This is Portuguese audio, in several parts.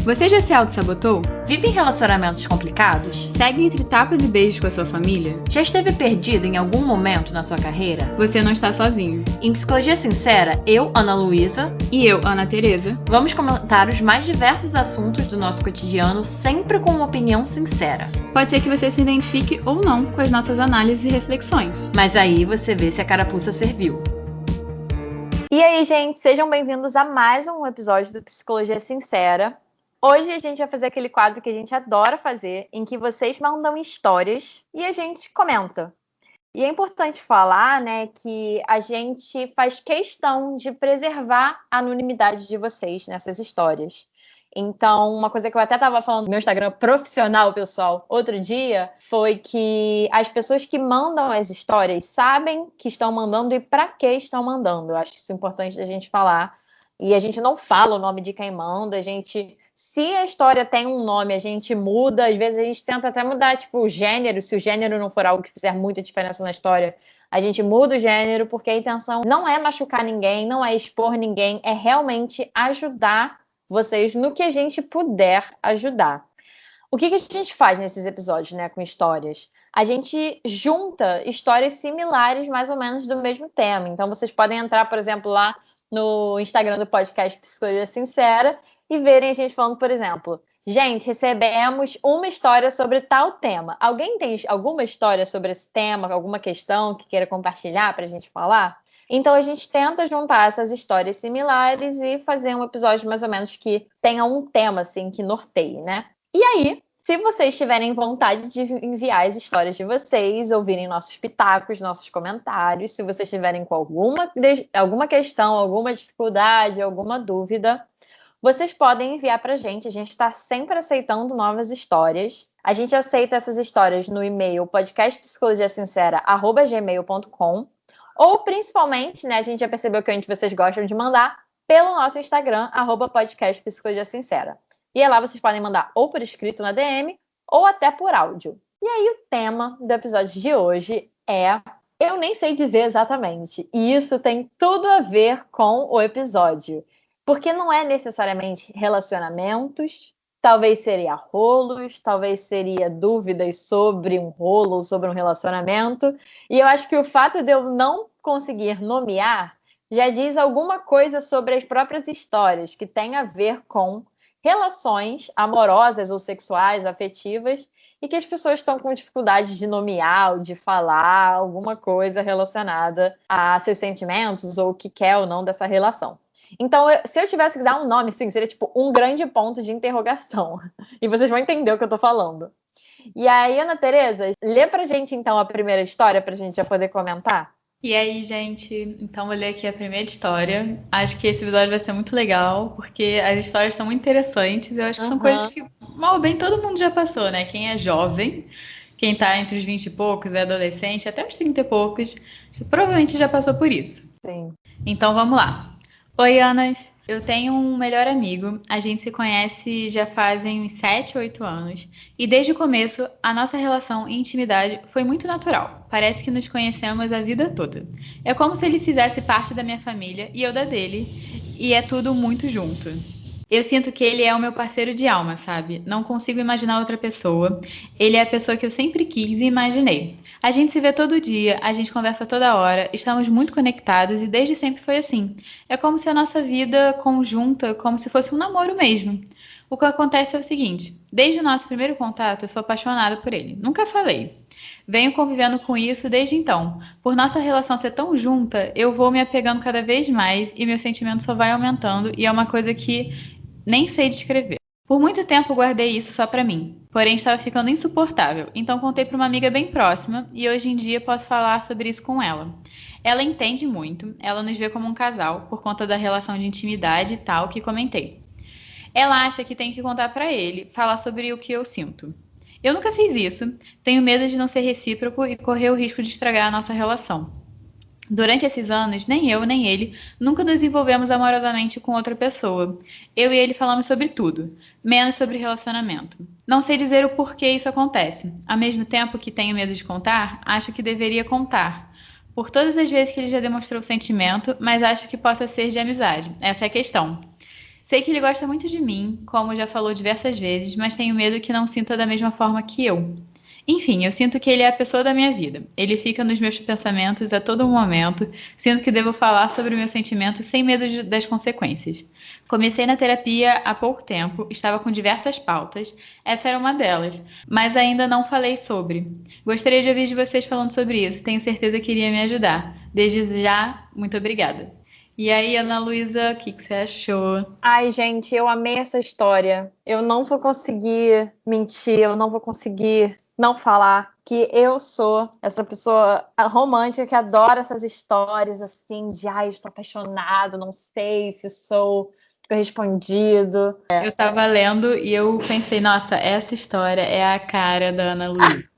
Você já se auto-sabotou? Vive em relacionamentos complicados? Segue entre tapas e beijos com a sua família? Já esteve perdido em algum momento na sua carreira? Você não está sozinho. Em Psicologia Sincera, eu, Ana Luísa, e eu, Ana Tereza, vamos comentar os mais diversos assuntos do nosso cotidiano, sempre com uma opinião sincera. Pode ser que você se identifique ou não com as nossas análises e reflexões. Mas aí você vê se a carapuça serviu. E aí, gente, sejam bem-vindos a mais um episódio do Psicologia Sincera. Hoje a gente vai fazer aquele quadro que a gente adora fazer, em que vocês mandam histórias e a gente comenta. E é importante falar, né, que a gente faz questão de preservar a anonimidade de vocês nessas histórias. Então, uma coisa que eu até estava falando no meu Instagram profissional, pessoal, outro dia, foi que as pessoas que mandam as histórias sabem que estão mandando e para que estão mandando. Eu acho isso importante da gente falar. E a gente não fala o nome de quem manda, se a história tem um nome, a gente muda, às vezes a gente tenta até mudar, tipo, o gênero, se o gênero não for algo que fizer muita diferença na história, a gente muda o gênero, porque a intenção não é machucar ninguém, não é expor ninguém, é realmente ajudar vocês no que a gente puder ajudar. O que a gente faz nesses episódios, né, com histórias? A gente junta histórias similares, mais ou menos do mesmo tema. Então, vocês podem entrar, por exemplo, lá no Instagram do podcast Psicologia Sincera e verem a gente falando, por exemplo, gente, recebemos uma história sobre tal tema. Alguém tem alguma história sobre esse tema, alguma questão que queira compartilhar para a gente falar? Então a gente tenta juntar essas histórias similares e fazer um episódio mais ou menos que tenha um tema assim que norteie, né? E aí, se vocês tiverem vontade de enviar as histórias de vocês, ouvirem nossos pitacos, nossos comentários, se vocês tiverem com alguma questão, alguma dificuldade, alguma dúvida, vocês podem enviar para a gente está sempre aceitando novas histórias. A gente aceita essas histórias no e-mail podcastpsicologiasincera@gmail.com ou principalmente, né, a gente já percebeu que vocês gostam de mandar pelo nosso Instagram, @podcastpsicologiasincera. E lá vocês podem mandar ou por escrito na DM ou até por áudio. E aí o tema do episódio de hoje é... Eu nem sei dizer exatamente. E isso tem tudo a ver com o episódio. Porque não é necessariamente relacionamentos, talvez seria rolos, talvez seria dúvidas sobre um rolo, sobre um relacionamento. E eu acho que o fato de eu não conseguir nomear já diz alguma coisa sobre as próprias histórias, que tem a ver com relações amorosas ou sexuais, afetivas, e que as pessoas estão com dificuldade de nomear ou de falar alguma coisa relacionada a seus sentimentos ou o que quer ou não dessa relação. Então, se eu tivesse que dar um nome, sim, seria tipo um grande ponto de interrogação. E vocês vão entender o que eu tô falando. E aí, Ana Tereza, lê pra gente então a primeira história pra gente já poder comentar? E aí, gente, então vou ler aqui a primeira história. Acho que esse episódio vai ser muito legal, porque as histórias são muito interessantes. Eu acho que são coisas que, mal ou bem, todo mundo já passou, né? Quem é jovem, quem tá entre os 20 e poucos, é adolescente, até os 30 e poucos, provavelmente já passou por isso. Sim. Então vamos lá. Oi, Anas. Eu tenho um melhor amigo, a gente se conhece já fazem uns 7, 8 anos, e desde o começo a nossa relação e intimidade foi muito natural, parece que nos conhecemos a vida toda. É como se ele fizesse parte da minha família e eu da dele, e é tudo muito junto. Eu sinto que ele é o meu parceiro de alma, sabe? Não consigo imaginar outra pessoa. Ele é a pessoa que eu sempre quis e imaginei. A gente se vê todo dia, a gente conversa toda hora, estamos muito conectados e desde sempre foi assim. É como se a nossa vida conjunta, como se fosse um namoro mesmo. O que acontece é o seguinte, desde o nosso primeiro contato eu sou apaixonada por ele. Nunca falei. Venho convivendo com isso desde então. Por nossa relação ser tão junta, eu vou me apegando cada vez mais e meu sentimento só vai aumentando e é uma coisa que nem sei descrever. Por muito tempo guardei isso só pra mim, porém estava ficando insuportável, então contei pra uma amiga bem próxima e hoje em dia posso falar sobre isso com ela. Ela entende muito, ela nos vê como um casal por conta da relação de intimidade e tal que comentei. Ela acha que tem que contar pra ele, falar sobre o que eu sinto. Eu nunca fiz isso, tenho medo de não ser recíproco e correr o risco de estragar a nossa relação. Durante esses anos, nem eu nem ele nunca nos envolvemos amorosamente com outra pessoa. Eu e ele falamos sobre tudo, menos sobre relacionamento. Não sei dizer o porquê isso acontece. Ao mesmo tempo que tenho medo de contar, acho que deveria contar. Por todas as vezes que ele já demonstrou sentimento, mas acho que possa ser de amizade. Essa é a questão. Sei que ele gosta muito de mim, como já falou diversas vezes, mas tenho medo que não sinta da mesma forma que eu. Enfim, eu sinto que ele é a pessoa da minha vida. Ele fica nos meus pensamentos a todo momento. Sinto que devo falar sobre meus sentimentos sem medo das consequências. Comecei na terapia há pouco tempo, estava com diversas pautas. Essa era uma delas, mas ainda não falei sobre. Gostaria de ouvir de vocês falando sobre isso. Tenho certeza que iria me ajudar. Desde já, muito obrigada. E aí, Ana Luísa, o que você achou? Ai, gente, eu amei essa história. Eu não vou conseguir mentir, eu não vou conseguir não falar que eu sou essa pessoa romântica que adora essas histórias assim de ai, estou apaixonado, não sei se sou correspondido. Eu tava lendo e eu pensei, nossa, essa história é a cara da Ana Luísa.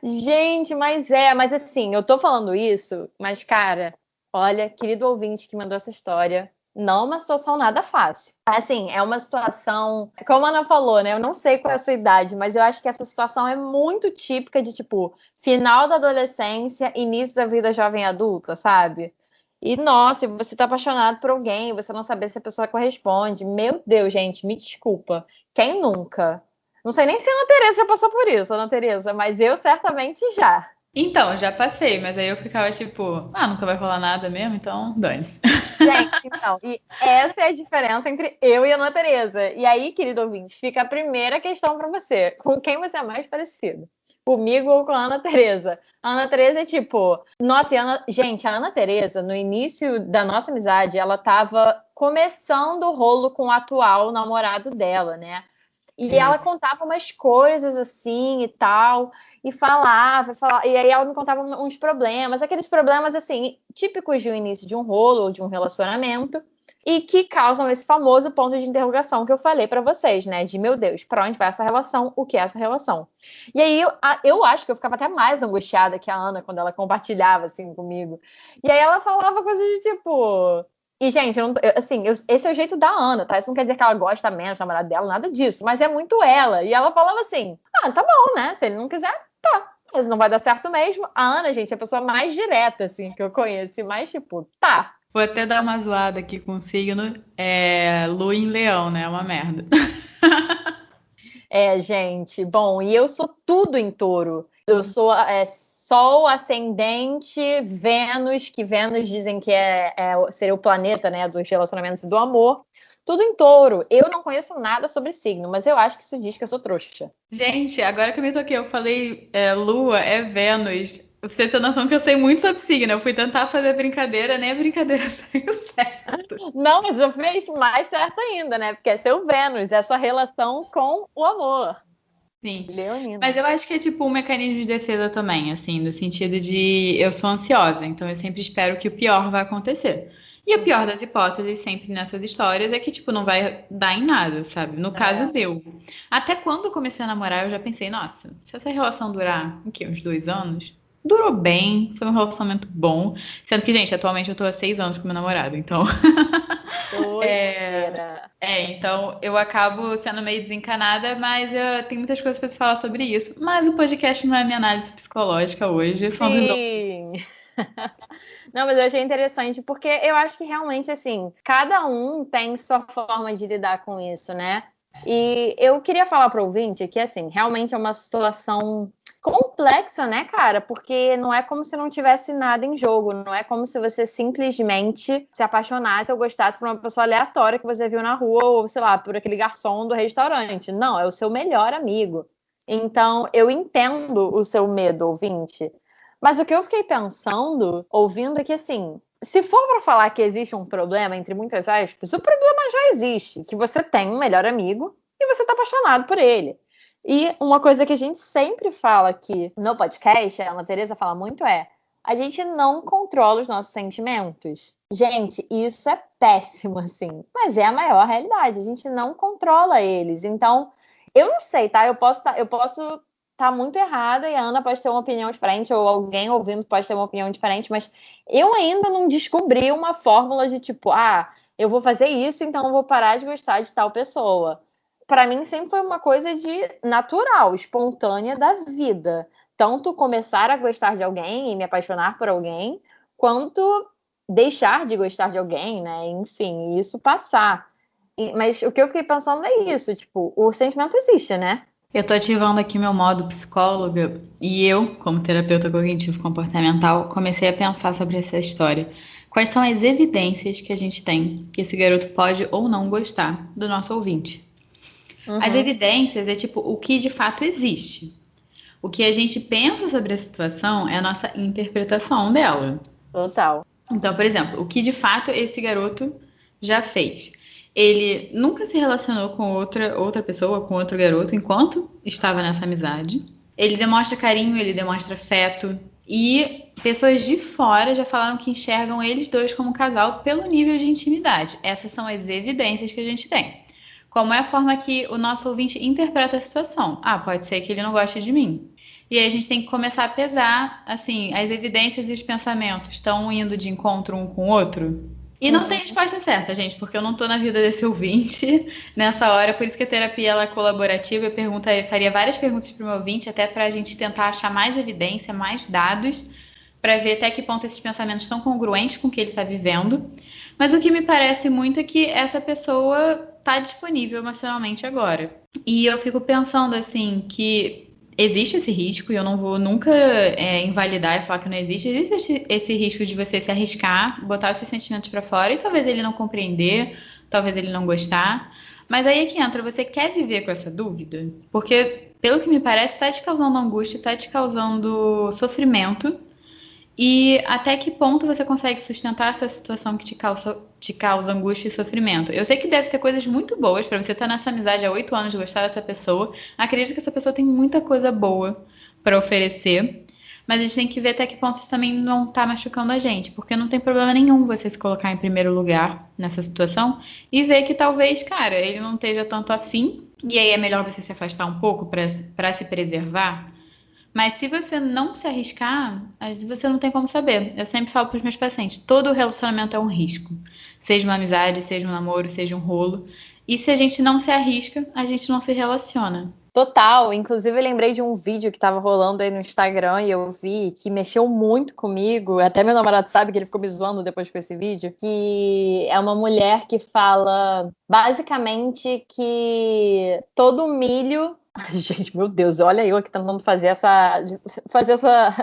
Gente, mas assim, eu tô falando isso, mas cara, olha, querido ouvinte que mandou essa história, não é uma situação nada fácil. Assim, é uma situação, como a Ana falou, né? Eu não sei qual é a sua idade, mas eu acho que essa situação é muito típica de tipo, final da adolescência, início da vida jovem adulta, sabe? E nossa, você tá apaixonado por alguém, você não saber se a pessoa corresponde. Meu Deus, gente, me desculpa. Quem nunca? Não sei nem se a Ana Tereza já passou por isso, Ana Tereza, mas eu certamente já. Então, já passei, mas aí eu ficava tipo, nunca vai rolar nada mesmo, então dane-se. Gente, então, e essa é a diferença entre eu e a Ana Tereza. E aí, querido ouvinte, fica a primeira questão para você. Com quem você é mais parecido? Comigo ou com a Ana Tereza? A Ana Tereza é tipo, nossa, gente, a Ana Tereza, no início da nossa amizade, ela tava começando o rolo com o atual namorado dela, né? E ela Isso. contava umas coisas assim e tal, e falava, e aí ela me contava uns problemas, aqueles problemas assim, típicos de um início de um rolo ou de um relacionamento, e que causam esse famoso ponto de interrogação que eu falei pra vocês, né? De meu Deus, pra onde vai essa relação? O que é essa relação? E aí eu acho que eu ficava até mais angustiada que a Ana quando ela compartilhava assim comigo. E aí ela falava coisas de tipo. E, gente, esse é o jeito da Ana, tá? Isso não quer dizer que ela gosta menos do namorado dela, nada disso, mas é muito ela. E ela falava assim: tá bom, né? Se ele não quiser, tá. Mas não vai dar certo mesmo. A Ana, gente, é a pessoa mais direta, assim, que eu conheço. E mais tipo, tá. Vou até dar uma zoada aqui com o signo. Lua em Leão, né? É uma merda. É, gente, bom, e eu sou tudo em touro. Eu sou Sol, ascendente, Vênus, que Vênus dizem que seria o planeta, né, dos relacionamentos e do amor. Tudo em touro. Eu não conheço nada sobre signo, mas eu acho que isso diz que eu sou trouxa. Gente, agora que eu me toquei, eu falei Lua, é Vênus. Você tem noção que eu sei muito sobre signo. Eu fui tentar fazer brincadeira, nem a brincadeira saiu certo. Não, mas eu fiz mais certo ainda, né? Porque é seu Vênus, é a sua relação com o amor. Sim. Mas Leonino. eu acho que é tipo um mecanismo de defesa também, assim, no sentido de eu sou ansiosa, então eu sempre espero que o pior vai acontecer. E o pior das hipóteses sempre nessas histórias é que, tipo, não vai dar em nada, sabe? No caso, É. deu. Até quando eu comecei a namorar, eu já pensei, nossa, se essa relação durar, o quê, uns 2 anos? Durou bem, foi um relacionamento bom. Sendo que, gente, atualmente eu tô há 6 anos com meu namorado, então. É, Doideira. então eu acabo sendo meio desencanada, mas eu tenho muitas coisas para se falar sobre isso. Mas o podcast não é minha análise psicológica hoje, são Sim. Não, mas eu achei interessante porque eu acho que realmente, assim, cada um tem sua forma de lidar com isso, né? E eu queria falar para o ouvinte que, assim, realmente é uma situação complexa, né, cara? Porque não é como se não tivesse nada em jogo, não é como se você simplesmente se apaixonasse ou gostasse por uma pessoa aleatória que você viu na rua ou, sei lá, por aquele garçom do restaurante. Não, é o seu melhor amigo. Então, eu entendo o seu medo, ouvinte. Mas o que eu fiquei pensando, ouvindo, é que assim, se for para falar que existe um problema, entre muitas aspas, o problema já existe, que você tem um melhor amigo e você tá apaixonado por ele. E uma coisa que a gente sempre fala aqui no podcast, a Ana Tereza fala muito, a gente não controla os nossos sentimentos. Gente, isso é péssimo, assim, mas é a maior realidade, a gente não controla eles. Então, eu não sei, tá? Eu posso tá muito errada e a Ana pode ter uma opinião diferente, ou alguém ouvindo pode ter uma opinião diferente, mas eu ainda não descobri uma fórmula de tipo, eu vou fazer isso, então eu vou parar de gostar de tal pessoa. Para mim sempre foi uma coisa de natural, espontânea da vida. Tanto começar a gostar de alguém e me apaixonar por alguém, quanto deixar de gostar de alguém, né? Enfim, isso passar. Mas o que eu fiquei pensando é isso, tipo, o sentimento existe, né? Eu tô ativando aqui meu modo psicóloga e eu, como terapeuta cognitivo comportamental, comecei a pensar sobre essa história. Quais são as evidências que a gente tem que esse garoto pode ou não gostar do nosso ouvinte? As Uhum, evidências é tipo o que de fato existe. O que a gente pensa sobre a situação é a nossa interpretação dela. total. Então, por exemplo, o que de fato esse garoto já fez? Ele nunca se relacionou com outra pessoa, com outro garoto, enquanto estava nessa amizade. Ele demonstra carinho, ele demonstra afeto. E pessoas de fora já falaram que enxergam eles dois como um casal pelo nível de intimidade. Essas são as evidências que a gente tem. Como é a forma que o nosso ouvinte interpreta a situação? Ah, pode ser que ele não goste de mim. E aí a gente tem que começar a pesar, assim, as evidências e os pensamentos estão indo de encontro um com o outro? E não tem Uhum. resposta certa, gente, porque eu não tô na vida desse ouvinte nessa hora, por isso que a terapia ela é colaborativa. Eu faria várias perguntas para o meu ouvinte, até para a gente tentar achar mais evidência, mais dados, para ver até que ponto esses pensamentos estão congruentes com o que ele está vivendo. Mas o que me parece muito é que essa pessoa está disponível emocionalmente agora. E eu fico pensando assim que existe esse risco, e eu não vou nunca invalidar e falar que não existe. Existe esse risco de você se arriscar, botar os seus sentimentos para fora e talvez ele não compreender, talvez ele não gostar. Mas aí é que entra, você quer viver com essa dúvida? Porque, pelo que me parece, está te causando angústia, está te causando sofrimento. E até que ponto você consegue sustentar essa situação que te causa angústia e sofrimento? Eu sei que deve ter coisas muito boas para você estar nessa amizade há 8 anos, gostar dessa pessoa. Acredito que essa pessoa tem muita coisa boa para oferecer. Mas a gente tem que ver até que ponto isso também não tá machucando a gente. Porque não tem problema nenhum você se colocar em primeiro lugar nessa situação e ver que talvez, cara, ele não esteja tanto afim. E aí é melhor você se afastar um pouco para se preservar. Mas se você não se arriscar, você não tem como saber. Eu sempre falo para os meus pacientes: todo relacionamento é um risco. Seja uma amizade, seja um namoro, seja um rolo. E se a gente não se arrisca, a gente não se relaciona. Total, inclusive eu lembrei de um vídeo que tava rolando aí no Instagram e eu vi que mexeu muito comigo. Até meu namorado sabe que ele ficou me zoando depois com esse vídeo. Que é uma mulher que fala basicamente que todo milho. Ai, gente, meu Deus, olha eu aqui tentando fazer essa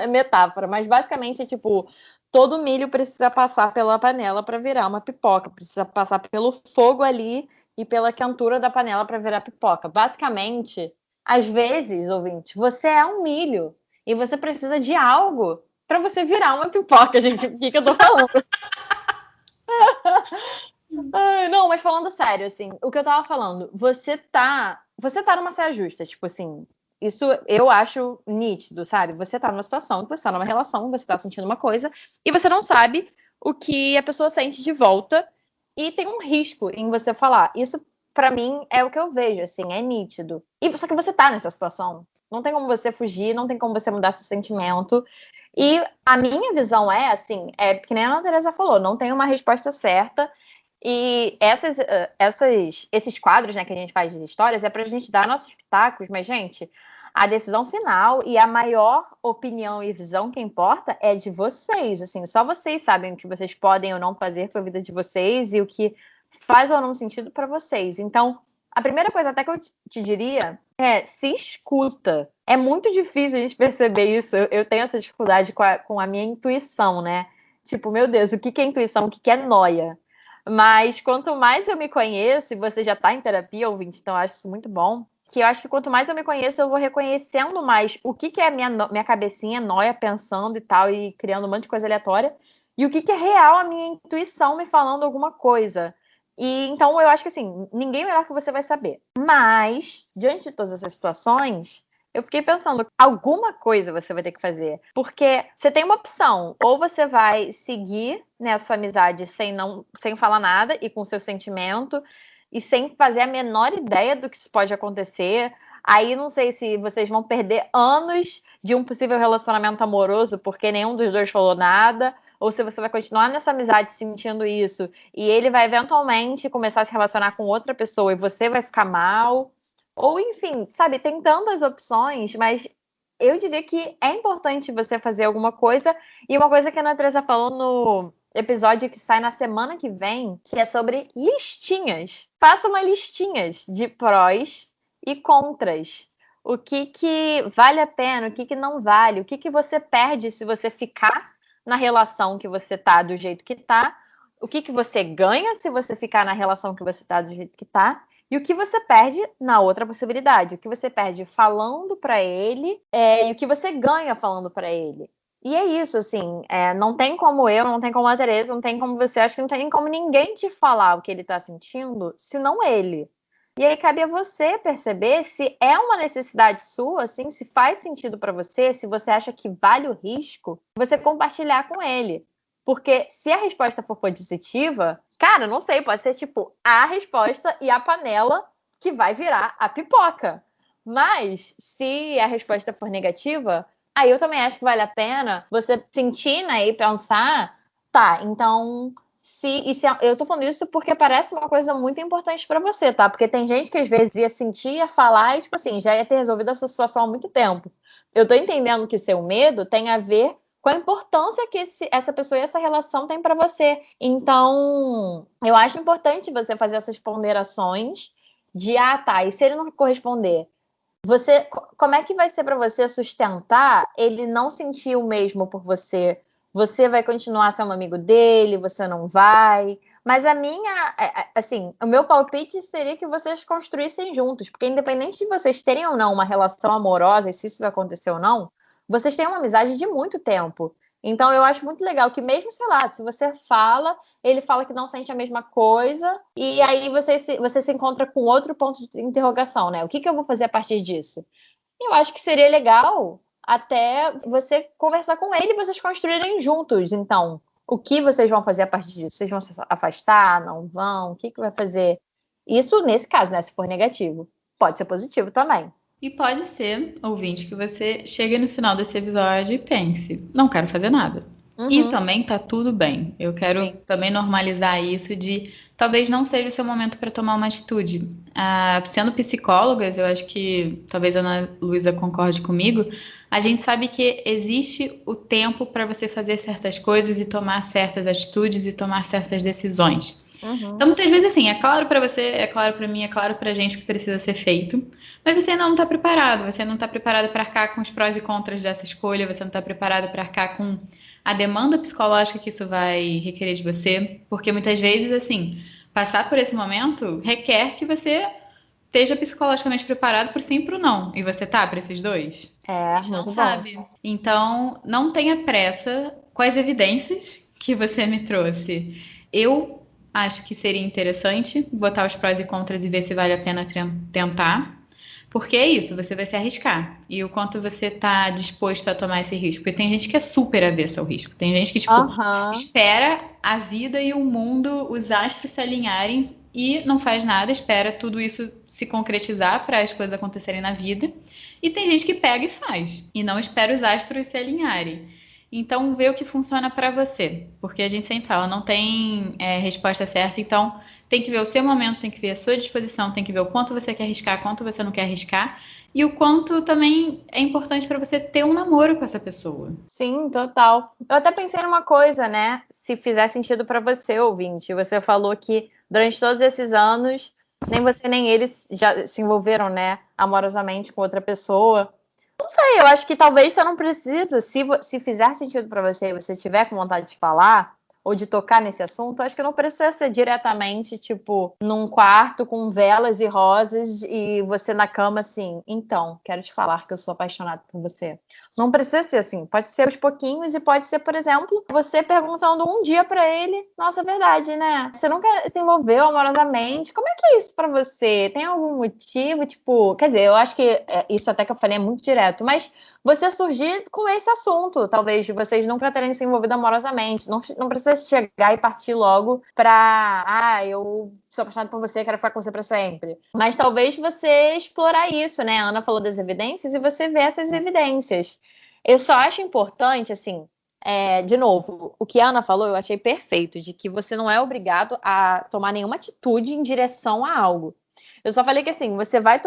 metáfora. Mas basicamente é tipo: todo milho precisa passar pela panela para virar uma pipoca, precisa passar pelo fogo ali e pela quentura da panela para virar pipoca. Basicamente. Às vezes, ouvinte, você é um milho e você precisa de algo para você virar uma pipoca, gente. O que eu tô falando? Ai, não, mas falando sério, assim, o que eu tava falando, você tá numa saia justa, tipo assim, isso eu acho nítido, sabe? Você tá numa situação, você tá numa relação, você tá sentindo uma coisa e você não sabe o que a pessoa sente de volta e tem um risco em você falar. Isso pra mim é o que eu vejo, assim, é nítido. E só que você tá nessa situação. Não tem como você fugir, não tem como você mudar seu sentimento. E a minha visão é assim, que nem a Ana Teresa falou, não tem uma resposta certa. E esses quadros, né, que a gente faz de histórias é pra gente dar nossos pitacos, mas, gente, a decisão final e a maior opinião e visão que importa é de vocês, assim, só vocês sabem o que vocês podem ou não fazer com a vida de vocês e o que faz ou não sentido pra vocês. Então, a primeira coisa até que eu te diria é: se escuta. É muito difícil a gente perceber isso. Eu tenho essa dificuldade com a minha intuição, né? Tipo, meu Deus, o que é intuição? O que é noia? Mas quanto mais eu me conheço, e você já está em terapia, ouvinte, então eu acho isso muito bom, que eu acho que quanto mais eu me conheço, eu vou reconhecendo mais o que é a minha cabecinha nóia pensando e tal, e criando um monte de coisa aleatória, e o que é real a minha intuição me falando alguma coisa. E então eu acho que assim, ninguém melhor que você vai saber. Mas, diante de todas essas situações, eu fiquei pensando, alguma coisa você vai ter que fazer. Porque você tem uma opção, ou você vai seguir nessa amizade sem falar nada e com seu sentimento, e sem fazer a menor ideia do que isso pode acontecer. Aí não sei se vocês vão perder anos de um possível relacionamento amoroso porque nenhum dos dois falou nada, ou se você vai continuar nessa amizade sentindo isso e ele vai eventualmente começar a se relacionar com outra pessoa e você vai ficar mal. Ou, enfim, sabe, tem tantas opções, mas eu diria que é importante você fazer alguma coisa. E uma coisa que a Ana Teresa falou episódio que sai na semana que vem, que é sobre listinhas. Faça uma listinhas de prós e contras. O que vale a pena, o que não vale, o que você perde se você ficar na relação que você tá do jeito que tá, o que você ganha se você ficar na relação que você tá do jeito que tá, e o que você perde na outra possibilidade, o que você perde falando pra ele, e o que você ganha falando pra ele. E é isso, assim, não tem como eu, não tem como a Tereza, não tem como você, acho que não tem como ninguém te falar o que ele tá sentindo, senão ele. E aí cabe a você perceber se é uma necessidade sua, assim, se faz sentido pra você, se você acha que vale o risco, você compartilhar com ele. Porque se a resposta for positiva, cara, não sei, pode ser tipo a resposta e a panela que vai virar a pipoca. Mas se a resposta for negativa, aí eu também acho que vale a pena você sentir, né, e pensar, tá, então eu tô falando isso porque parece uma coisa muito importante pra você, tá? Porque tem gente que às vezes ia sentir, ia falar e, tipo assim, já ia ter resolvido a sua situação há muito tempo. Eu tô entendendo que seu medo tem a ver com a importância que essa pessoa e essa relação tem pra você. Então, eu acho importante você fazer essas ponderações de, tá, e se ele não corresponder? Como é que vai ser pra você sustentar ele não sentir o mesmo por você? Você vai continuar sendo amigo dele, você não vai. Mas assim, o meu palpite seria que vocês construíssem juntos, porque independente de vocês terem ou não uma relação amorosa, e se isso vai acontecer ou não, vocês têm uma amizade de muito tempo. Então eu acho muito legal que mesmo, sei lá, se você fala, ele fala que não sente a mesma coisa, e aí você se encontra com outro ponto de interrogação, né? O que eu vou fazer a partir disso? Eu acho que seria legal até você conversar com ele e vocês construírem juntos. Então, o que vocês vão fazer a partir disso? Vocês vão se afastar? Não vão? O que vai fazer? Isso nesse caso, né? Se for negativo. Pode ser positivo também. E pode ser, ouvinte, que você chegue no final desse episódio e pense: não quero fazer nada. E também tá tudo bem. Eu quero também normalizar isso de talvez não seja o seu momento para tomar uma atitude. Sendo psicólogas, eu acho que talvez a Ana Luísa concorde comigo, a gente sabe que existe o tempo para você fazer certas coisas e tomar certas atitudes e tomar certas decisões. Então, muitas vezes, assim, é claro pra você, é claro pra mim, é claro pra gente o que precisa ser feito, mas você ainda não tá preparado, você não tá preparado pra arcar com os prós e contras dessa escolha, você não tá preparado pra arcar com a demanda psicológica que isso vai requerer de você, porque muitas vezes, assim, passar por esse momento requer que você esteja psicologicamente preparado pro sim e pro não. E você tá pra esses dois? A gente não sabe. Então, não tenha pressa com as evidências que você me trouxe. Eu acho que seria interessante botar os prós e contras e ver se vale a pena tentar. Porque é isso, você vai se arriscar. E o quanto você está disposto a tomar esse risco. Porque tem gente que é super avessa ao risco. Tem gente que, tipo, espera a vida e o mundo, os astros se alinharem e não faz nada, espera tudo isso se concretizar para as coisas acontecerem na vida. E tem gente que pega e faz. E não espera os astros se alinharem. Então, vê o que funciona para você. Porque a gente sempre fala, não tem resposta certa. Então, tem que ver o seu momento, tem que ver a sua disposição, tem que ver o quanto você quer arriscar, quanto você não quer arriscar. E o quanto também é importante para você ter um namoro com essa pessoa. Sim, total. Eu até pensei numa coisa, né? Se fizer sentido para você, ouvinte. Você falou que durante todos esses anos, nem você nem eles já se envolveram, né? Amorosamente com outra pessoa. Não sei, eu acho que talvez você não precisa, se fizer sentido pra você e você tiver com vontade de falar ou de tocar nesse assunto, acho que não precisa ser diretamente, tipo, num quarto com velas e rosas e você na cama assim, então, quero te falar que eu sou apaixonado por você. Não precisa ser assim, pode ser aos pouquinhos e pode ser, por exemplo, você perguntando um dia pra ele, nossa, é verdade, né? Você nunca se envolveu amorosamente, como é que é isso pra você? Tem algum motivo, tipo, quer dizer, eu acho que isso até que eu falei é muito direto, mas você surgir com esse assunto, talvez de vocês nunca terem se envolvido amorosamente, não precisa chegar e partir logo pra, eu sou apaixonada por você, quero ficar com você pra sempre. Mas talvez você explorar isso, né? A Ana falou das evidências e você vê essas evidências. Eu só acho importante, assim, de novo, o que a Ana falou eu achei perfeito, de que você não é obrigado a tomar nenhuma atitude em direção a algo. Eu só falei que assim, você vai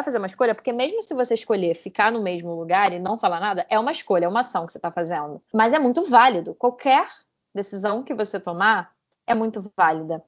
fazer uma escolha, porque mesmo se você escolher ficar no mesmo lugar e não falar nada, é uma escolha, é uma ação que você tá fazendo. Mas é muito válido. Qualquer decisão que você tomar é muito válida.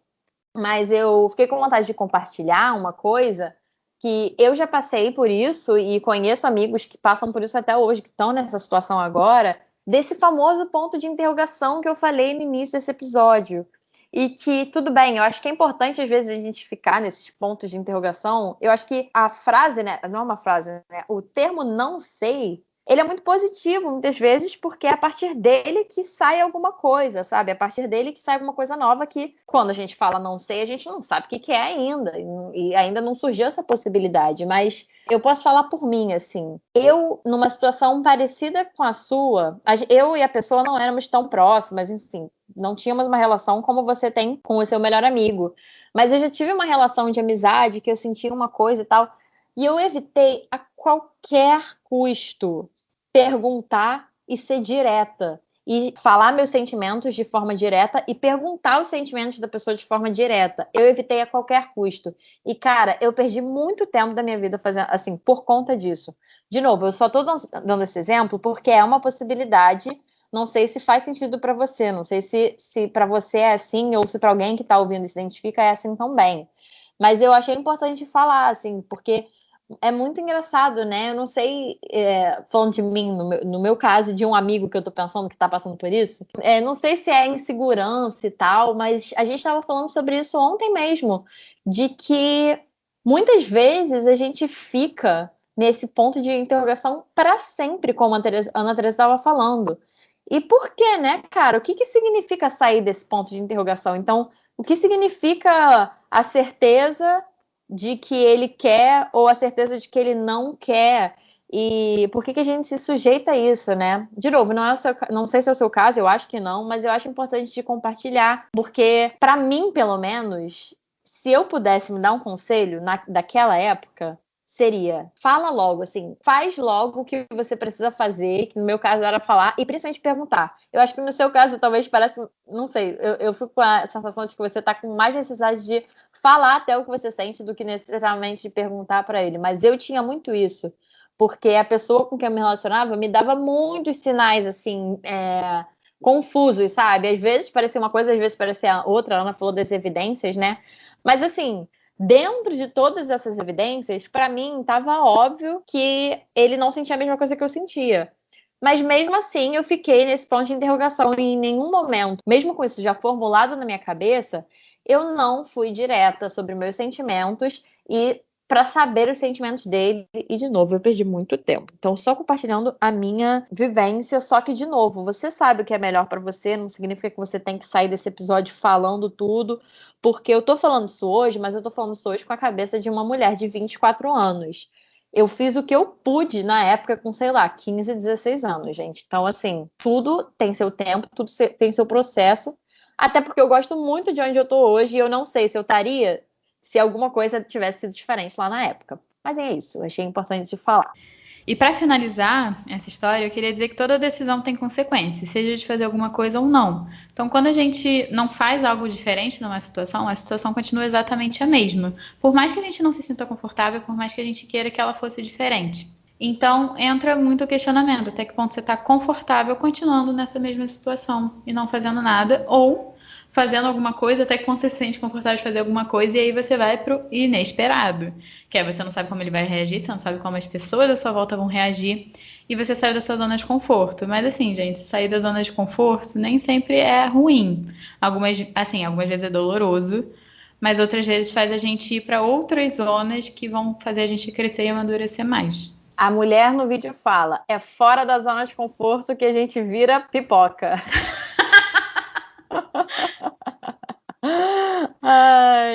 Mas eu fiquei com vontade de compartilhar uma coisa que eu já passei por isso e conheço amigos que passam por isso até hoje, que estão nessa situação agora, desse famoso ponto de interrogação que eu falei no início desse episódio. E que, tudo bem, eu acho que é importante às vezes a gente ficar nesses pontos de interrogação. Eu acho que a frase, né, não é uma frase, né, o termo não sei, ele é muito positivo muitas vezes, porque é a partir dele que sai alguma coisa, sabe? É a partir dele que sai alguma coisa nova que, quando a gente fala não sei, a gente não sabe o que é ainda. E ainda não surgiu essa possibilidade. Mas eu posso falar por mim, assim. Eu, numa situação parecida com a sua, eu e a pessoa não éramos tão próximas, enfim. Não tínhamos uma relação como você tem com o seu melhor amigo. Mas eu já tive uma relação de amizade que eu sentia uma coisa e tal. E eu evitei a qualquer custo perguntar e ser direta. E falar meus sentimentos de forma direta e perguntar os sentimentos da pessoa de forma direta. Eu evitei a qualquer custo. E, cara, eu perdi muito tempo da minha vida fazendo assim, por conta disso. De novo, eu só tô dando esse exemplo porque é uma possibilidade. Não sei se faz sentido para você. Não sei se para você é assim ou se para alguém que tá ouvindo se identifica é assim também. Mas eu achei importante falar, assim, porque é muito engraçado, né? Eu não sei, falando de mim, no meu caso, de um amigo que eu tô pensando que tá passando por isso, não sei se é insegurança e tal, mas a gente tava falando sobre isso ontem mesmo, de que muitas vezes a gente fica nesse ponto de interrogação para sempre, como a Ana Teresa estava falando. E por quê, né, cara? O que significa sair desse ponto de interrogação? Então, o que significa a certeza de que ele quer ou a certeza de que ele não quer? E por que a gente se sujeita a isso, né? De novo, não sei se é o seu caso, eu acho que não, mas eu acho importante de compartilhar, porque para mim, pelo menos, se eu pudesse me dar um conselho daquela época, seria: fala logo, assim, faz logo o que você precisa fazer, que no meu caso era falar, e principalmente perguntar. Eu acho que no seu caso talvez parece, não sei, eu fico com a sensação de que você tá com mais necessidade de falar até o que você sente do que necessariamente de perguntar para ele. Mas eu tinha muito isso, porque a pessoa com quem eu me relacionava me dava muitos sinais, assim, confusos, sabe? Às vezes parecia uma coisa, às vezes parecia outra. A Ana falou das evidências, né? Mas, assim, dentro de todas essas evidências, para mim, estava óbvio que ele não sentia a mesma coisa que eu sentia. Mas mesmo assim, eu fiquei nesse ponto de interrogação e em nenhum momento, mesmo com isso já formulado na minha cabeça, eu não fui direta sobre meus sentimentos e para saber os sentimentos dele. E, de novo, eu perdi muito tempo. Então, só compartilhando a minha vivência, só que, de novo, você sabe o que é melhor para você, não significa que você tem que sair desse episódio falando tudo, porque eu tô falando isso hoje, mas eu tô falando isso hoje com a cabeça de uma mulher de 24 anos. Eu fiz o que eu pude na época com, sei lá, 15, 16 anos, gente. Então, assim, tudo tem seu tempo, tudo tem seu processo. Até porque eu gosto muito de onde eu tô hoje e eu não sei se eu estaria se alguma coisa tivesse sido diferente lá na época. Mas é isso, eu achei importante de falar. E para finalizar essa história, eu queria dizer que toda decisão tem consequências, seja de fazer alguma coisa ou não. Então, quando a gente não faz algo diferente numa situação, a situação continua exatamente a mesma. Por mais que a gente não se sinta confortável, por mais que a gente queira que ela fosse diferente. Então, entra muito o questionamento, até que ponto você está confortável continuando nessa mesma situação e não fazendo nada, ou fazendo alguma coisa até que quando você se sente confortável de fazer alguma coisa e aí você vai pro inesperado, que aí você não sabe como ele vai reagir, você não sabe como as pessoas à sua volta vão reagir e você saiu da sua zona de conforto. Mas assim, gente, sair da zona de conforto nem sempre é ruim. Algumas vezes é doloroso, mas outras vezes faz a gente ir para outras zonas que vão fazer a gente crescer e amadurecer mais. A mulher no vídeo fala: é fora da zona de conforto que a gente vira pipoca.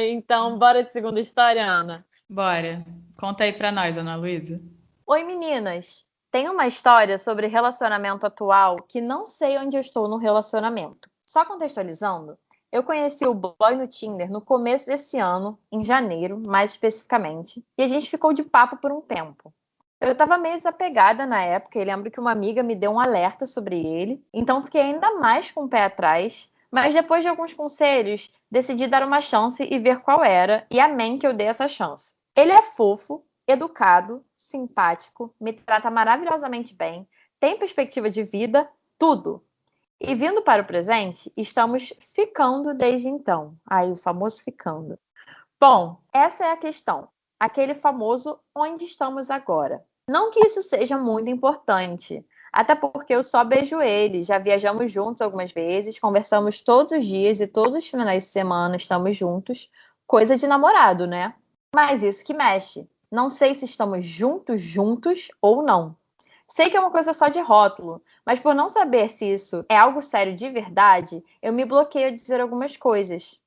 Então, bora de segunda história, Ana? Bora. Conta aí pra nós, Ana Luísa. Oi, meninas. Tem uma história sobre relacionamento atual que não sei onde eu estou no relacionamento. Só contextualizando, eu conheci o boy no Tinder no começo desse ano, em janeiro, mais especificamente, e a gente ficou de papo por um tempo. Eu estava meio desapegada na época e lembro que uma amiga me deu um alerta sobre ele, então fiquei ainda mais com o pé atrás, mas depois de alguns conselhos, decidi dar uma chance e ver qual era, e amém que eu dei essa chance. Ele é fofo, educado, simpático, me trata maravilhosamente bem, tem perspectiva de vida, tudo. E vindo para o presente, estamos ficando desde então. Aí o famoso ficando. Bom, essa é a questão. Aquele famoso onde estamos agora. Não que isso seja muito importante, até porque eu só beijo ele. Já viajamos juntos algumas vezes, conversamos todos os dias e todos os finais de semana estamos juntos. Coisa de namorado, né? Mas isso que mexe. Não sei se estamos juntos ou não. Sei que é uma coisa só de rótulo, mas por não saber se isso é algo sério de verdade, eu me bloqueio a dizer algumas coisas.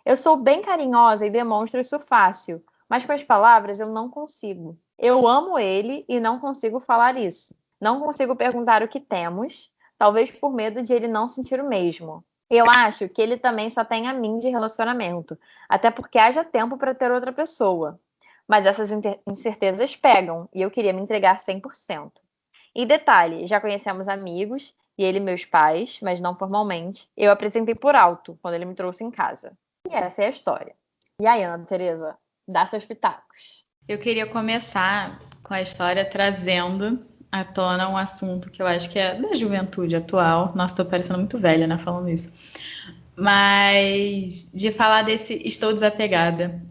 Eu sou bem carinhosa e demonstro isso fácil, mas com as palavras eu não consigo. Eu amo ele e não consigo falar isso. Não consigo perguntar o que temos, talvez por medo de ele não sentir o mesmo. Eu acho que ele também só tem a mim de relacionamento, até porque haja tempo para ter outra pessoa. Mas essas incertezas pegam e eu queria me entregar 100%. E detalhe, já conhecemos amigos e ele meus pais, mas não formalmente. Eu apresentei por alto quando ele me trouxe em casa. E essa é a história. E aí, Ana Tereza, dá seus pitacos. Eu queria começar com a história trazendo à tona um assunto que eu acho que é da juventude atual. Nossa, tô parecendo muito velha, né, falando isso. Mas de falar desse estou desapegada.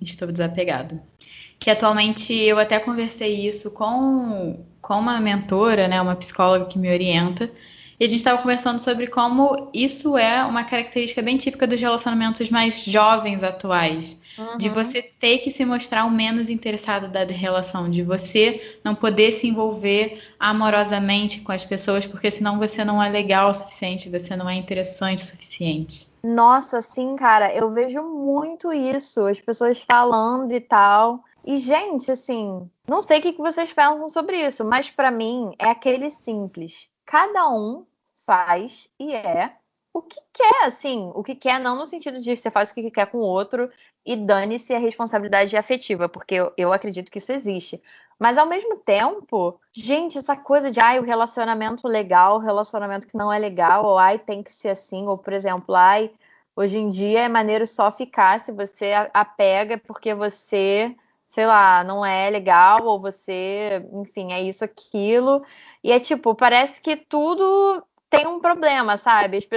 Que atualmente eu até conversei isso com uma mentora, né, uma psicóloga que me orienta, e a gente estava conversando sobre como isso é uma característica bem típica dos relacionamentos mais jovens atuais. De você ter que se mostrar o menos interessado da relação, de você não poder se envolver amorosamente com as pessoas, porque senão você não é legal o suficiente, você não é interessante o suficiente. Nossa, sim, cara, eu vejo muito isso, as pessoas falando e tal. E, gente, assim, não sei o que vocês pensam sobre isso, mas pra mim é aquele simples. Cada um faz e é o que quer, assim. O que quer não no sentido de você faz o que quer com o outro e dane-se a responsabilidade afetiva, porque eu acredito que isso existe. Mas, ao mesmo tempo, gente, essa coisa de, ai, o relacionamento legal, o relacionamento que não é legal, ou ai, tem que ser assim, ou, por exemplo, ai, hoje em dia é maneiro só ficar se você apega porque você, sei lá, não é legal, ou você, enfim, é isso, aquilo. E é tipo, parece que tudo tem um problema, sabe?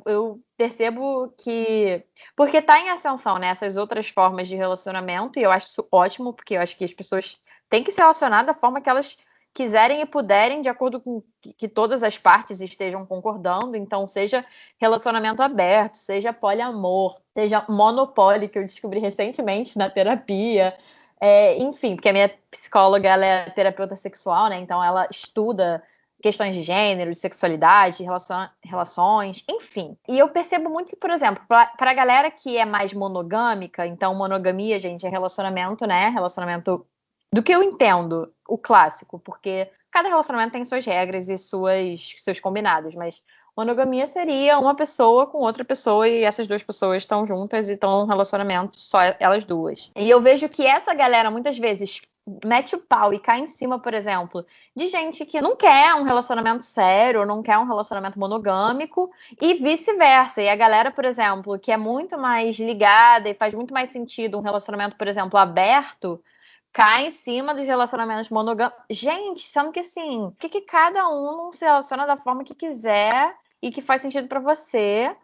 Eu percebo que. Porque tá em ascensão, né? Essas outras formas de relacionamento, e eu acho isso ótimo, porque eu acho que as pessoas têm que se relacionar da forma que elas quiserem e puderem, de acordo com que todas as partes estejam concordando. Então, seja relacionamento aberto, seja poliamor, seja monopólio, que eu descobri recentemente na terapia. Enfim, porque a minha psicóloga, ela é terapeuta sexual, né? Então ela estuda questões de gênero, de sexualidade, relações, enfim. E eu percebo muito que, por exemplo, para a galera que é mais monogâmica, então monogamia, gente, é relacionamento, né? Relacionamento do que eu entendo, o clássico, porque cada relacionamento tem suas regras e seus combinados, mas monogamia seria uma pessoa com outra pessoa e essas duas pessoas estão juntas e estão num relacionamento só elas duas. E eu vejo que essa galera muitas vezes mete o pau e cai em cima, por exemplo, de gente que não quer um relacionamento sério, não quer um relacionamento monogâmico e vice-versa. E a galera, por exemplo, que é muito mais ligada e faz muito mais sentido um relacionamento, por exemplo, aberto, cai em cima dos relacionamentos monogâmicos. Gente, sendo que assim, por que cada um não se relaciona da forma que quiser e que faz sentido pra você,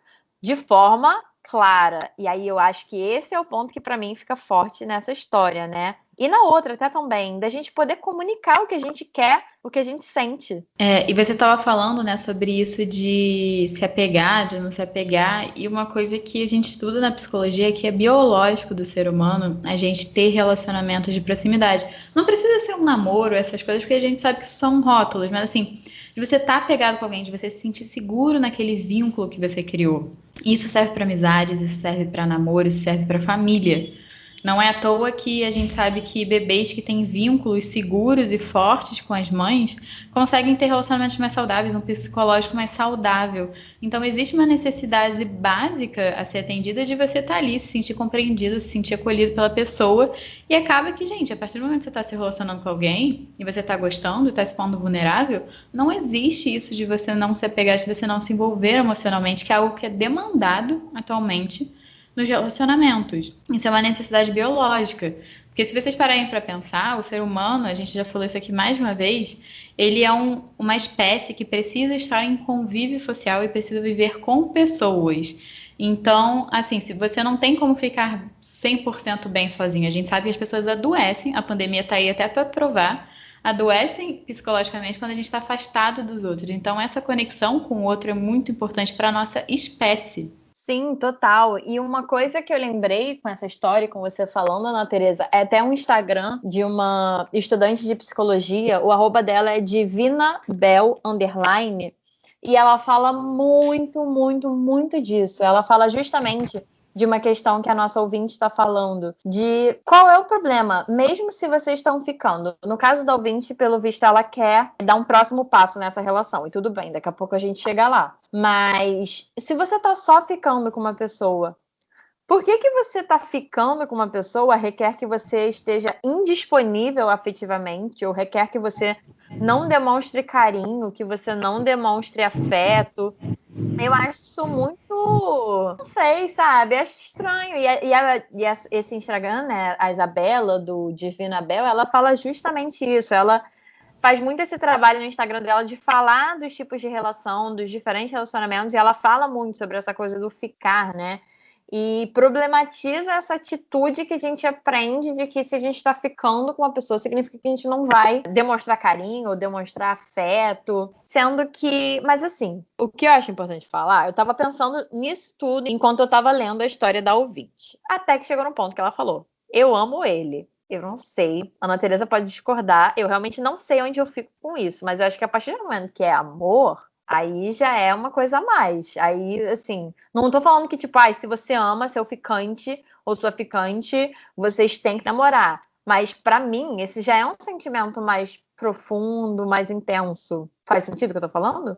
de forma clara? E aí eu acho que esse é o ponto que pra mim fica forte nessa história, né? E na outra até também, da gente poder comunicar o que a gente quer, o que a gente sente. E você estava falando, né, sobre isso de se apegar, de não se apegar, e uma coisa que a gente estuda na psicologia que é biológico do ser humano, a gente ter relacionamentos de proximidade. Não precisa ser um namoro, essas coisas, porque a gente sabe que são rótulos, mas assim, de você estar apegado com alguém, de você se sentir seguro naquele vínculo que você criou. Isso serve para amizades, isso serve para namoro, isso serve para família. Não é à toa que a gente sabe que bebês que têm vínculos seguros e fortes com as mães conseguem ter relacionamentos mais saudáveis, um psicológico mais saudável. Então, existe uma necessidade básica a ser atendida de você estar ali, se sentir compreendido, se sentir acolhido pela pessoa. E acaba que, gente, a partir do momento que você está se relacionando com alguém e você está gostando, está se pondo vulnerável, não existe isso de você não se apegar, de você não se envolver emocionalmente, que é algo que é demandado atualmente nos relacionamentos. Isso é uma necessidade biológica. Porque se vocês pararem para pensar, o ser humano, a gente já falou isso aqui mais uma vez, ele é uma espécie que precisa estar em convívio social e precisa viver com pessoas. Então, assim, se você não tem como ficar 100% bem sozinho, a gente sabe que as pessoas adoecem, a pandemia está aí até para provar, adoecem psicologicamente quando a gente está afastado dos outros. Então, essa conexão com o outro é muito importante para a nossa espécie. Sim, total. E uma coisa que eu lembrei com essa história, com você falando, Ana Teresa, é até um Instagram de uma estudante de psicologia, o arroba dela é divinabel_, e ela fala muito, muito, muito disso. Ela fala justamente de uma questão que a nossa ouvinte está falando, de qual é o problema, mesmo se vocês estão ficando. No caso da ouvinte, pelo visto, ela quer dar um próximo passo nessa relação, e tudo bem, daqui a pouco a gente chega lá. Mas se você tá só ficando com uma pessoa, por que você tá ficando com uma pessoa requer que você esteja indisponível afetivamente, ou requer que você não demonstre carinho, que você não demonstre afeto? Eu acho isso muito, não sei, sabe? Acho estranho. Esse Instagram, né, a Isabela, do Divina Bel, ela fala justamente isso. Ela faz muito esse trabalho no Instagram dela de falar dos tipos de relação, dos diferentes relacionamentos, e ela fala muito sobre essa coisa do ficar, né? E problematiza essa atitude que a gente aprende de que se a gente está ficando com uma pessoa, significa que a gente não vai demonstrar carinho ou demonstrar afeto. Sendo que, mas assim, o que eu acho importante falar, eu tava pensando nisso tudo enquanto eu tava lendo a história da ouvinte. Até que chegou no ponto que ela falou: eu amo ele. Eu não sei. A Ana Teresa pode discordar. Eu realmente não sei onde eu fico com isso. Mas eu acho que a partir do momento que é amor, aí já é uma coisa a mais. Aí, assim, não tô falando que, tipo, se você ama seu ficante ou sua ficante, vocês têm que namorar. Mas, pra mim, esse já é um sentimento mais profundo, mais intenso. Faz sentido o que eu tô falando?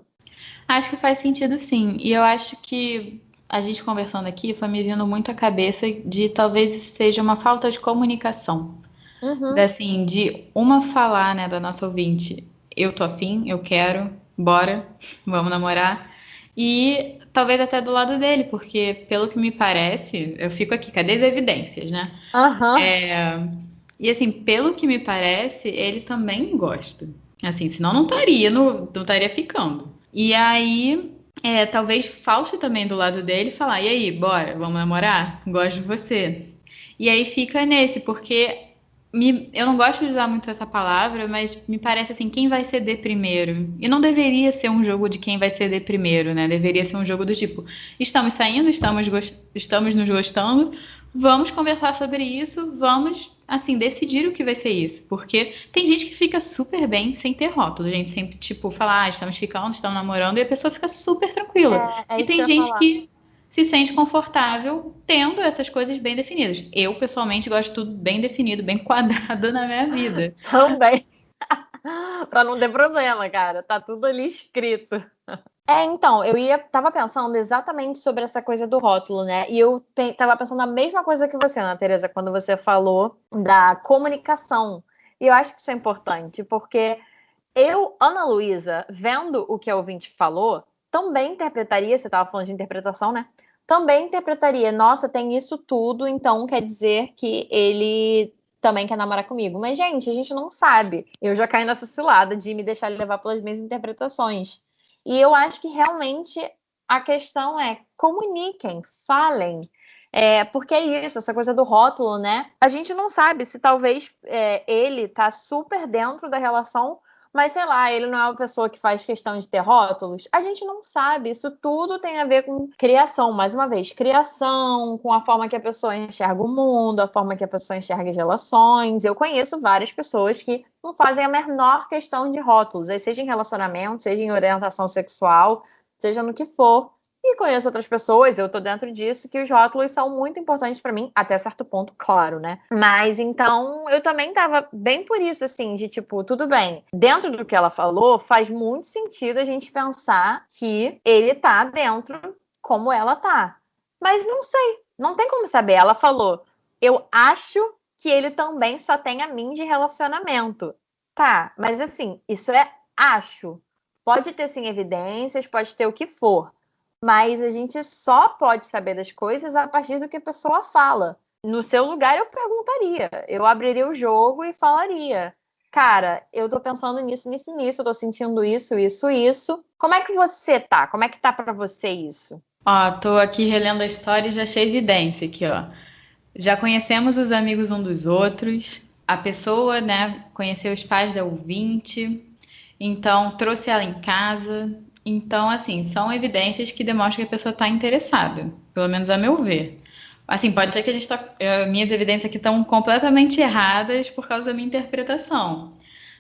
Acho que faz sentido sim. E eu acho que a gente conversando aqui foi me vindo muito à cabeça de talvez isso seja uma falta de comunicação. Uhum. Assim, de uma falar, né, da nossa ouvinte, eu tô afim, eu quero, bora, vamos namorar. E talvez até do lado dele, porque pelo que me parece, eu fico aqui, cadê as evidências, né? Aham. E assim, pelo que me parece, ele também gosta. Assim, senão não estaria, não estaria ficando. E aí, talvez falte também do lado dele falar, e aí, bora, vamos namorar? Gosto de você. E aí fica nesse, porque eu não gosto de usar muito essa palavra, mas me parece assim, quem vai ceder primeiro? E não deveria ser um jogo de quem vai ceder primeiro, né? Deveria ser um jogo do tipo, estamos saindo, estamos nos gostando, vamos conversar sobre isso, vamos, assim, decidir o que vai ser isso. Porque tem gente que fica super bem sem ter rótulo, gente sempre, tipo, fala, estamos ficando, estamos namorando, e a pessoa fica super tranquila. É E isso que tem eu ia gente falar. que se sente confortável tendo essas coisas bem definidas. Eu, pessoalmente, gosto de tudo bem definido, bem quadrado na minha vida. Também. Pra não ter problema, cara. Tá tudo ali escrito. Então, tava pensando exatamente sobre essa coisa do rótulo, né? E eu tava pensando a mesma coisa que você, Ana Teresa, quando você falou da comunicação. E eu acho que isso é importante, porque eu, Ana Luísa, vendo o que a ouvinte falou, também interpretaria, você tava falando de interpretação, né? Também interpretaria, nossa, tem isso tudo, então quer dizer que ele também quer namorar comigo. Mas, gente, a gente não sabe. Eu já caí nessa cilada de me deixar levar pelas minhas interpretações. E eu acho que realmente a questão é comuniquem, falem. Porque é isso, essa coisa do rótulo, né? A gente não sabe se talvez ele tá super dentro da relação, mas sei lá, ele não é uma pessoa que faz questão de ter rótulos. A gente não sabe. Isso tudo tem a ver com criação, mais uma vez, criação, com a forma que a pessoa enxerga o mundo, a forma que a pessoa enxerga as relações. Eu conheço várias pessoas que não fazem a menor questão de rótulos, seja em relacionamento, seja em orientação sexual, seja no que for. E conheço outras pessoas, eu tô dentro disso, que os rótulos são muito importantes pra mim, até certo ponto, claro, né? Mas então eu também tava bem por isso, assim, de tipo, tudo bem. Dentro do que ela falou, faz muito sentido a gente pensar que ele tá dentro como ela tá. Mas não sei, não tem como saber. Ela falou, eu acho que ele também só tem a mim de relacionamento. Tá, mas assim, isso é acho. Pode ter sim evidências, pode ter o que for. mas a gente só pode saber das coisas a partir do que a pessoa fala. No seu lugar, eu perguntaria, eu abriria o jogo e falaria: cara, eu tô pensando nisso, nisso, nisso, eu tô sentindo isso, isso, isso. Como é que você tá? Como é que tá pra você isso? Ó, tô aqui relendo a história e já achei evidência aqui, ó. Já conhecemos os amigos um dos outros, a pessoa, né, conheceu os pais da ouvinte, então trouxe ela em casa. Então, assim, são evidências que demonstram que a pessoa está interessada, pelo menos a meu ver. Assim, pode ser que a gente minhas evidências aqui estão completamente erradas por causa da minha interpretação.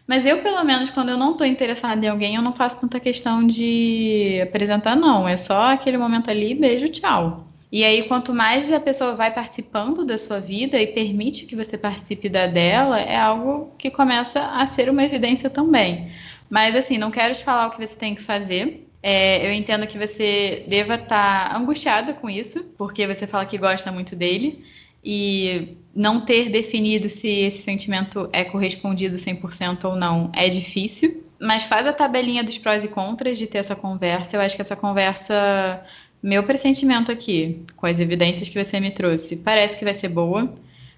Mas eu, pelo menos, quando eu não estou interessada em alguém, eu não faço tanta questão de apresentar, não. É só aquele momento ali, beijo, tchau. E aí, quanto mais a pessoa vai participando da sua vida e permite que você participe da dela, é algo que começa a ser uma evidência também. Mas, assim, não quero te falar o que você tem que fazer. Eu entendo que você deva estar angustiada com isso, porque você fala que gosta muito dele. E não ter definido se esse sentimento é correspondido 100% ou não é difícil. Mas faz a tabelinha dos prós e contras de ter essa conversa. Eu acho que essa conversa, meu pressentimento aqui, com as evidências que você me trouxe, parece que vai ser boa,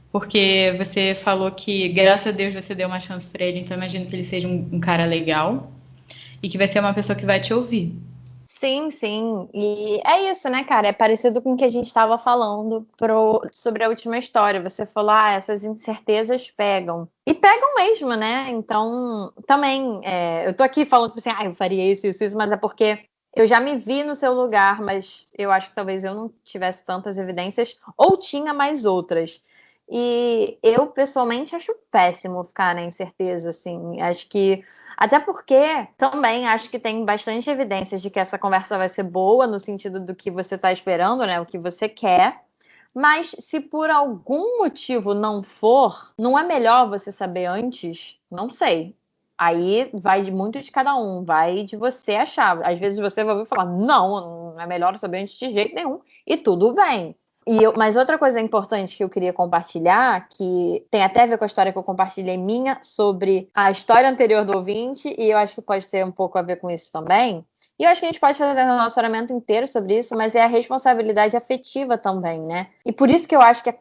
porque você falou que, graças a Deus, você deu uma chance para ele, então imagino que ele seja um cara legal e que vai ser uma pessoa que vai te ouvir. Sim, sim. E é isso, né, cara? É parecido com o que a gente estava falando sobre a última história. Você falou, essas incertezas pegam. E pegam mesmo, né? Então, também, eu tô aqui falando assim, eu faria isso, isso, isso, mas é porque eu já me vi no seu lugar, mas eu acho que talvez eu não tivesse tantas evidências, ou tinha mais outras. E eu, pessoalmente, acho péssimo ficar na incerteza, assim. Acho que até porque também acho que tem bastante evidências de que essa conversa vai ser boa no sentido do que você está esperando, né? O que você quer. Mas se por algum motivo não for, não é melhor você saber antes? Não sei. Aí vai muito de cada um, vai de você achar. Às vezes você vai ouvir falar, não é melhor saber antes de jeito nenhum. E tudo bem. Mas outra coisa importante que eu queria compartilhar, que tem até a ver com a história que eu compartilhei minha, sobre a história anterior do ouvinte, e eu acho que pode ter um pouco a ver com isso também. E eu acho que a gente pode fazer um relacionamento inteiro sobre isso, mas é a responsabilidade afetiva também, né? E por isso que eu acho que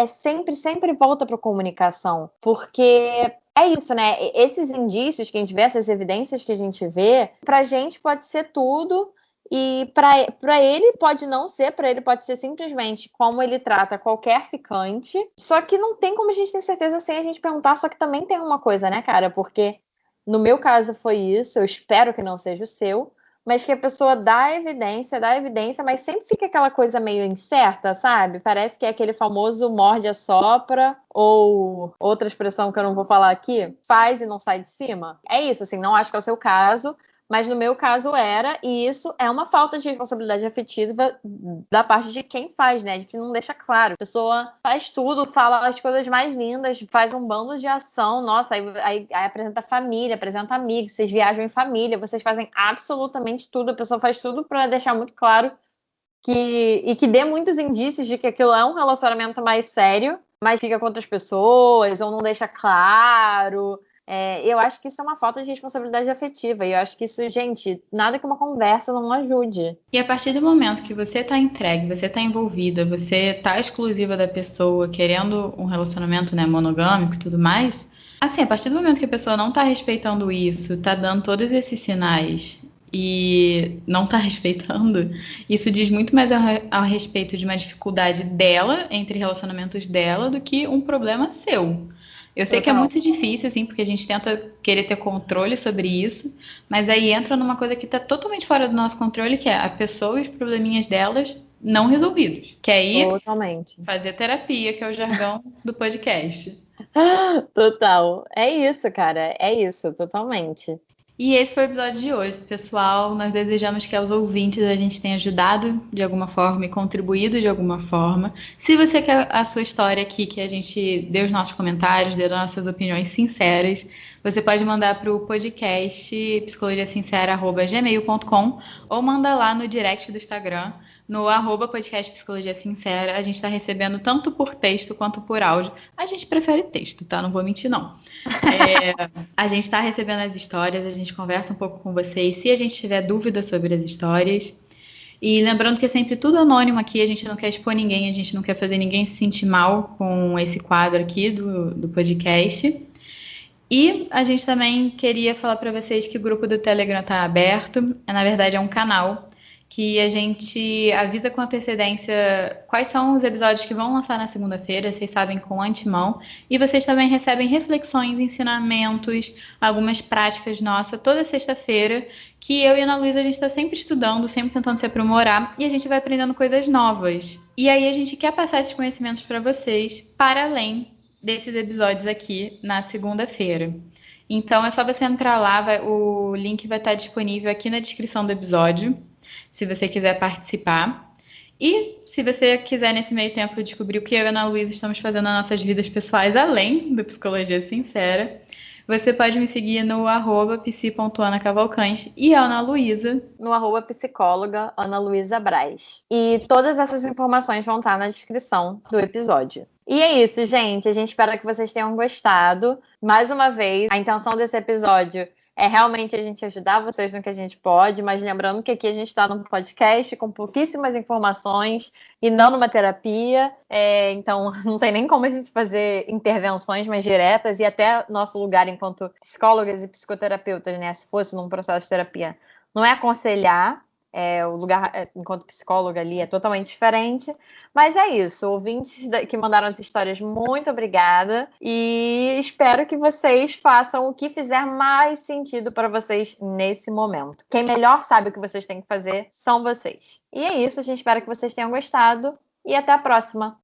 sempre, sempre volta para a comunicação. Porque é isso, né? Esses indícios que a gente vê, essas evidências que a gente vê, pra gente pode ser tudo. E para ele pode não ser, para ele pode ser simplesmente como ele trata qualquer ficante. Só que não tem como a gente ter certeza sem a gente perguntar. Só que também tem uma coisa, né, cara? Porque no meu caso foi isso, eu espero que não seja o seu, mas que a pessoa dá evidência, mas sempre fica aquela coisa meio incerta, sabe? Parece que é aquele famoso morde a sopra, ou outra expressão que eu não vou falar aqui, faz e não sai de cima. É isso, assim, não acho que é o seu caso. Mas no meu caso era, e isso é uma falta de responsabilidade afetiva da parte de quem faz, né? A gente não deixa claro. A pessoa faz tudo, fala as coisas mais lindas, faz um bando de ação, nossa, aí apresenta família, apresenta amigos, vocês viajam em família, vocês fazem absolutamente tudo, a pessoa faz tudo para deixar muito claro que dê muitos indícios de que aquilo é um relacionamento mais sério, mas fica com outras pessoas, ou não deixa claro. Eu acho que isso é uma falta de responsabilidade afetiva. E eu acho que isso, gente, nada que uma conversa não ajude. E a partir do momento que você está entregue, você está envolvida, você está exclusiva da pessoa, querendo um relacionamento, né, monogâmico e tudo mais, assim, a partir do momento que a pessoa não está respeitando isso, está dando todos esses sinais e não está respeitando, isso diz muito mais a respeito de uma dificuldade dela, entre relacionamentos dela, do que um problema seu. Eu sei que é muito difícil, assim, porque a gente tenta querer ter controle sobre isso, mas aí entra numa coisa que está totalmente fora do nosso controle, que é a pessoa e os probleminhas delas não resolvidos. Que é ir fazer terapia, que é o jargão do podcast. Total. É isso, cara. É isso, totalmente. E esse foi o episódio de hoje, pessoal. Nós desejamos que aos ouvintes a gente tenha ajudado de alguma forma e contribuído de alguma forma. Se você quer a sua história aqui, que a gente dê os nossos comentários, dê nossas opiniões sinceras, você pode mandar para o podcast psicologiasincera@gmail.com ou manda lá no direct do Instagram, no @podcast Psicologia Sincera. A gente está recebendo tanto por texto quanto por áudio. A gente prefere texto, tá? Não vou mentir, não. A gente está recebendo as histórias, a gente conversa um pouco com vocês. Se a gente tiver dúvidas sobre as histórias. E lembrando que é sempre tudo anônimo aqui, a gente não quer expor ninguém, a gente não quer fazer ninguém se sentir mal com esse quadro aqui do podcast. E a gente também queria falar para vocês que o grupo do Telegram está aberto. Na verdade, é um canal que a gente avisa com antecedência quais são os episódios que vão lançar na segunda-feira, vocês sabem com antemão. E vocês também recebem reflexões, ensinamentos, algumas práticas nossas toda sexta-feira, que eu e a Ana Luísa a gente está sempre estudando, sempre tentando se aprimorar e a gente vai aprendendo coisas novas. E aí a gente quer passar esses conhecimentos para vocês, para além desses episódios aqui na segunda-feira. Então é só você entrar lá, o link vai estar disponível aqui na descrição do episódio, se você quiser participar. E se você quiser nesse meio tempo descobrir o que eu e a Ana Luísa estamos fazendo nas nossas vidas pessoais, além do Psicologia Sincera, você pode me seguir no @psi.anacavalcante e a Ana Luísa no @psicóloga Ana Luísa Braz. E todas essas informações vão estar na descrição do episódio. E é isso, gente. A gente espera que vocês tenham gostado. Mais uma vez, a intenção desse episódio é realmente a gente ajudar vocês no que a gente pode, mas lembrando que aqui a gente está num podcast com pouquíssimas informações e não numa terapia, então não tem nem como a gente fazer intervenções mais diretas e até nosso lugar enquanto psicólogas e psicoterapeutas, né, se fosse num processo de terapia, não é aconselhar, o lugar enquanto psicóloga ali é totalmente diferente, mas é isso, ouvintes que mandaram as histórias, muito obrigada e espero que vocês façam o que fizer mais sentido para vocês nesse momento. Quem melhor sabe o que vocês têm que fazer são vocês. E é isso, a gente espera que vocês tenham gostado e até a próxima!